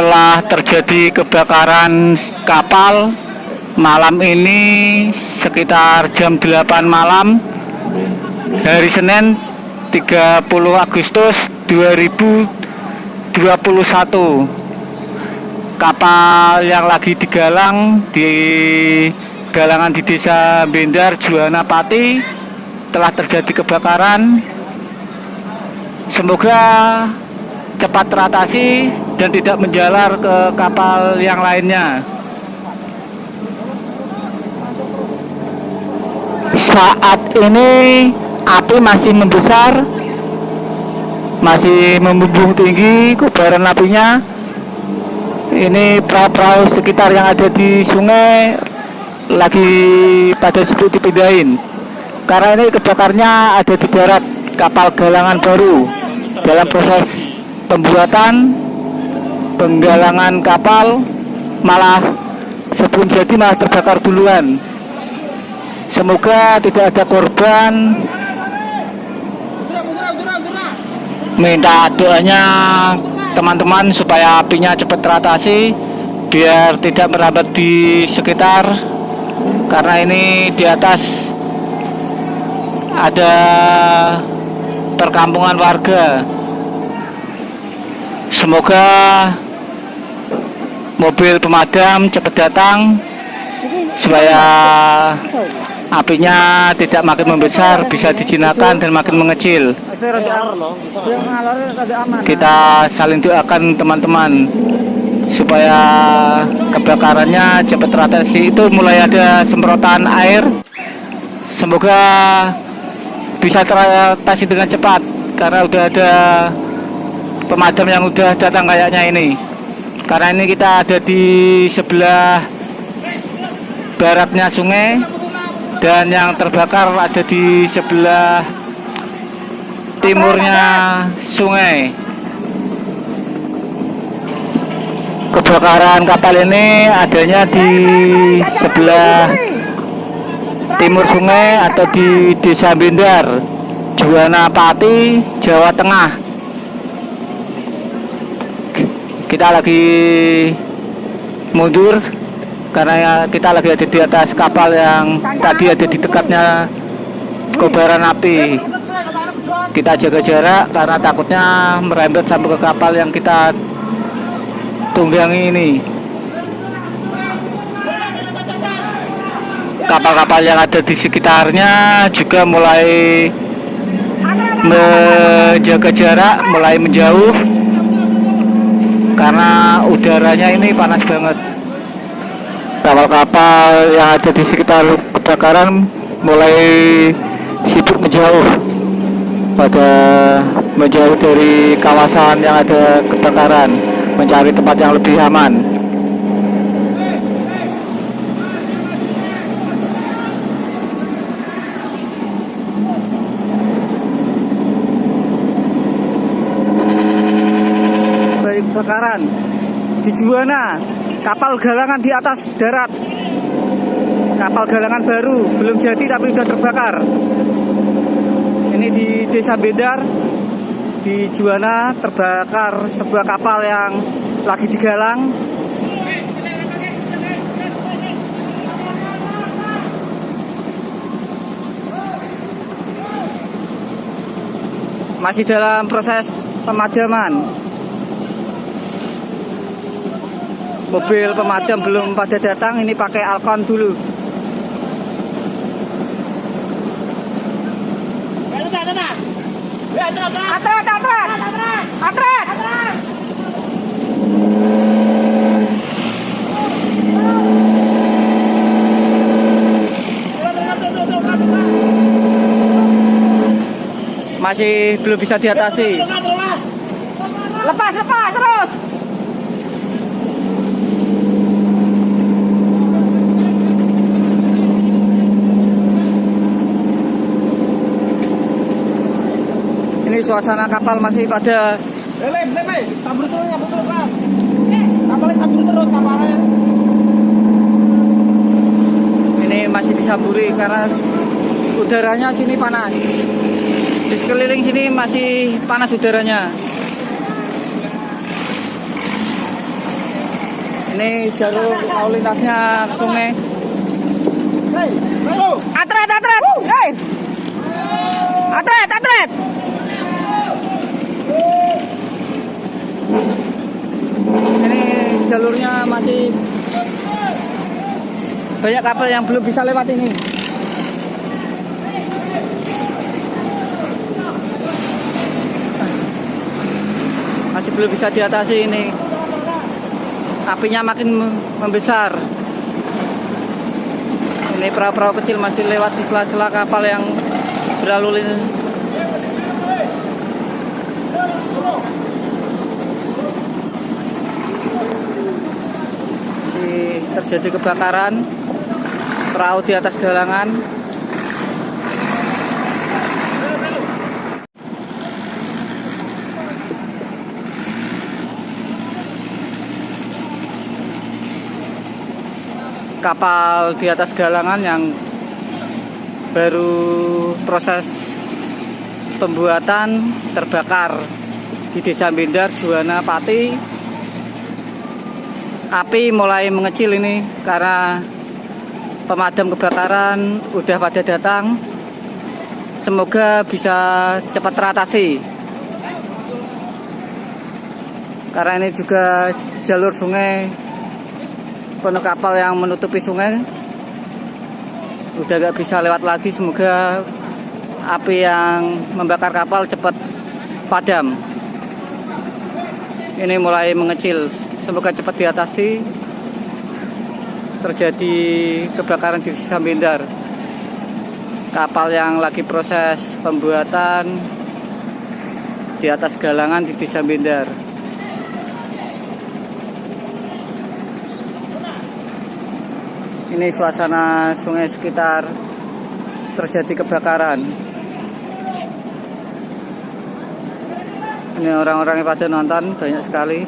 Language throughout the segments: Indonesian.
telah terjadi kebakaran kapal malam ini sekitar jam 8 malam hari Senin 30 Agustus 2021. Kapal yang lagi digalang di galangan di Desa Bendar, Juwana Pati telah terjadi kebakaran. Semoga cepat teratasi dan tidak menjalar ke kapal yang lainnya. Saat ini api masih membesar, masih membumbung tinggi kobaran apinya. Ini perahu-perahu sekitar yang ada di sungai lagi pada sibuk dipindahin. Karena ini kebakarnya ada di darat, kapal galangan baru dalam proses pembuatan penggalangan kapal, malah sebelum jadi malah terbakar duluan. Semoga tidak ada korban. Minta doanya teman-teman supaya apinya cepat teratasi biar tidak merambat di sekitar, karena ini di atas ada perkampungan warga. Semoga mobil pemadam cepat datang supaya apinya tidak makin membesar, bisa dijinakan dan makin mengecil. Kita saling doakan teman-teman supaya kebakarannya cepat teratasi. Itu mulai ada semprotan air, semoga bisa teratasi dengan cepat karena udah ada pemadam yang udah datang kayaknya ini. Karena ini kita ada di sebelah baratnya sungai dan yang terbakar ada di sebelah timurnya sungai. Kebakaran kapal ini adanya di sebelah timur sungai atau di Desa Bendar, Juwana Pati, Jawa Tengah. Kita lagi mundur karena kita lagi ada di atas kapal yang tadi ada di dekatnya kobaran api. Kita jaga jarak karena takutnya merembet sampai ke kapal yang kita tunggangi ini. Kapal-kapal yang ada di sekitarnya juga mulai menjaga jarak, mulai menjauh karena udaranya ini panas banget. Kapal-kapal yang ada di sekitar kebakaran mulai sibuk menjauh, pada menjauh dari kawasan yang ada kebakaran, mencari tempat yang lebih aman. Baik, kebakaran di Juwana, kapal galangan di atas darat, kapal galangan baru belum jadi tapi sudah terbakar. Ini di Desa Bendar, di Juwana, terbakar sebuah kapal yang lagi digalang. Masih dalam proses pemadaman. Mobil pemadam belum pada datang, ini pakai Alkon dulu. Atret. Masih belum bisa diatasi. Lepas terus. Ini suasana kapal masih pada sabur terus kapalnya sabur terus kapalnya. Ini masih disaburi karena udaranya sini panas. Di sekeliling sini masih panas udaranya. Ini jalur lalu lintasnya sungai. Atret. Hey. Atret. Ini jalurnya masih banyak kapal yang belum bisa lewat ini. Masih belum bisa diatasi ini. Apinya makin membesar. Ini perahu-perahu kecil masih lewat di sela-sela kapal yang berlalu lintas. Terjadi kebakaran perahu di atas galangan. Kapal di atas galangan yang baru proses pembuatan terbakar di Desa Bindar, Juwana Pati. Api mulai mengecil ini karena pemadam kebakaran udah pada datang. Semoga bisa cepat teratasi. Karena ini juga jalur sungai, penuh kapal yang menutupi sungai. Udah gak bisa lewat lagi. Semoga api yang membakar kapal cepat padam. Ini mulai mengecil. Semoga cepat diatasi. Terjadi kebakaran di Desa Bindar. Kapal yang lagi proses pembuatan di atas galangan di Desa Bindar. Ini suasana sungai sekitar terjadi kebakaran. Ini orang-orang yang pada nonton banyak sekali.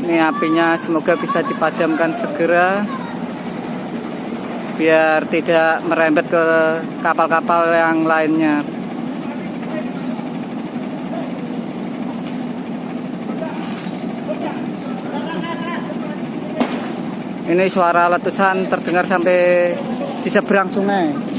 Ini apinya semoga bisa dipadamkan segera biar tidak merembet ke kapal-kapal yang lainnya. Ini suara letusan terdengar sampai di seberang sungai.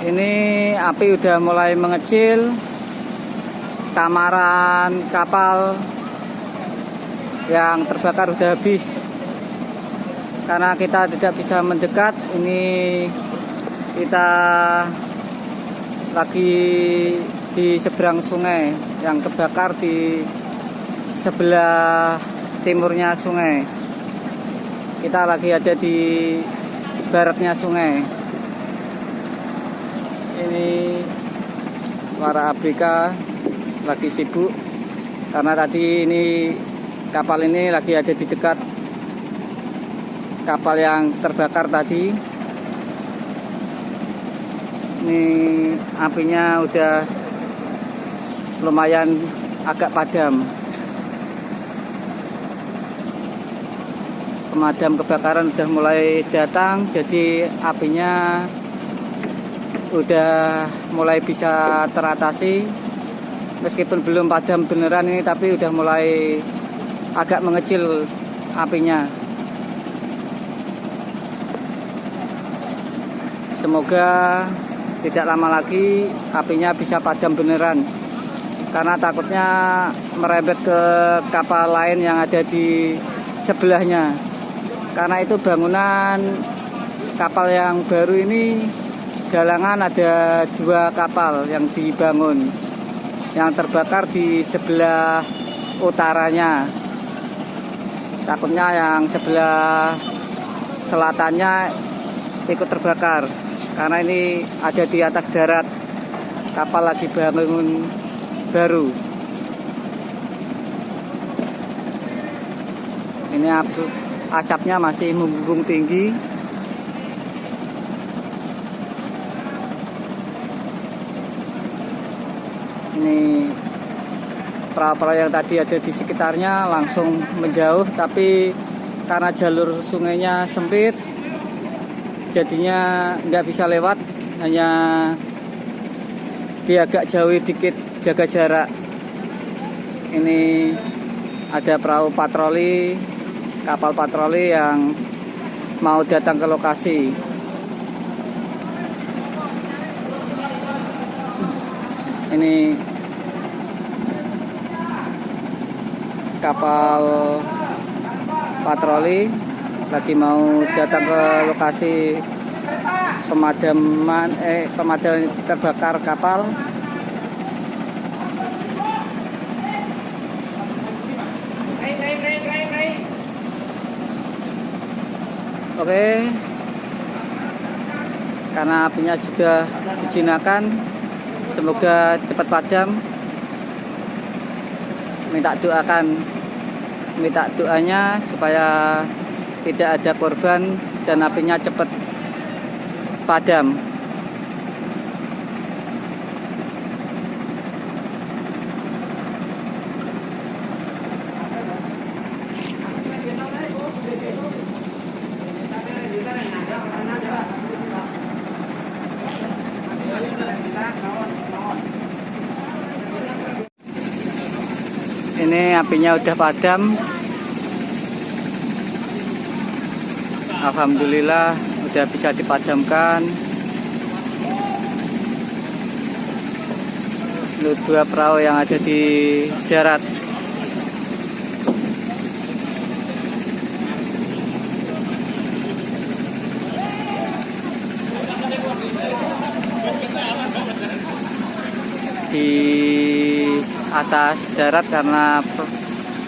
Ini api udah mulai mengecil. Kamaran kapal yang terbakar udah habis. Karena kita tidak bisa mendekat, ini kita lagi di seberang sungai yang kebakar di sebelah timurnya sungai. Kita lagi ada di baratnya sungai. Ini para ABK lagi sibuk karena tadi ini kapal ini lagi ada di dekat kapal yang terbakar tadi. Ini apinya udah lumayan agak padam. Pemadam kebakaran udah mulai datang, jadi apinya udah mulai bisa teratasi. Meskipun belum padam beneran ini, tapi udah mulai agak mengecil apinya. Semoga tidak lama lagi apinya bisa padam beneran, karena takutnya merembet ke kapal lain yang ada di sebelahnya. Karena itu bangunan kapal yang baru ini, galangan ada 2 kapal yang dibangun, yang terbakar di sebelah utaranya. Takutnya yang sebelah selatannya ikut terbakar, karena ini ada di atas darat. Kapal lagi bangun baru. Ini asapnya masih membumbung tinggi. Ini perahu-perahu yang tadi ada di sekitarnya langsung menjauh, tapi karena jalur sungainya sempit, jadinya nggak bisa lewat, hanya dia agak jauh dikit, jaga jarak. Ini ada perahu patroli, kapal patroli yang mau datang ke lokasi. Ini kapal patroli lagi mau datang ke lokasi pemadaman terbakar kapal. Oke, karena apinya sudah dijinakan, semoga cepat padam. Minta doanya supaya tidak ada korban dan apinya cepat padam. Ini apinya udah padam. Alhamdulillah udah bisa dipadamkan. Ini dua perahu yang ada di darat. Di atas darat karena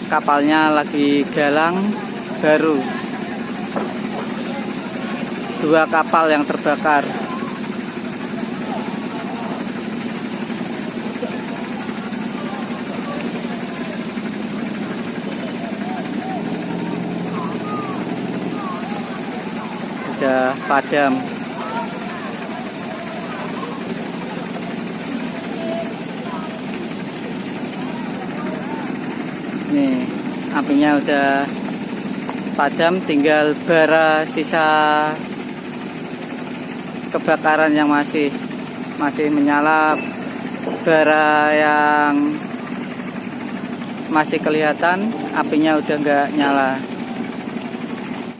kapalnya lagi galang baru. Dua kapal yang terbakar. Sudah padam. Nih, apinya udah padam, tinggal bara sisa kebakaran yang masih menyala, bara yang masih kelihatan, apinya udah nggak nyala.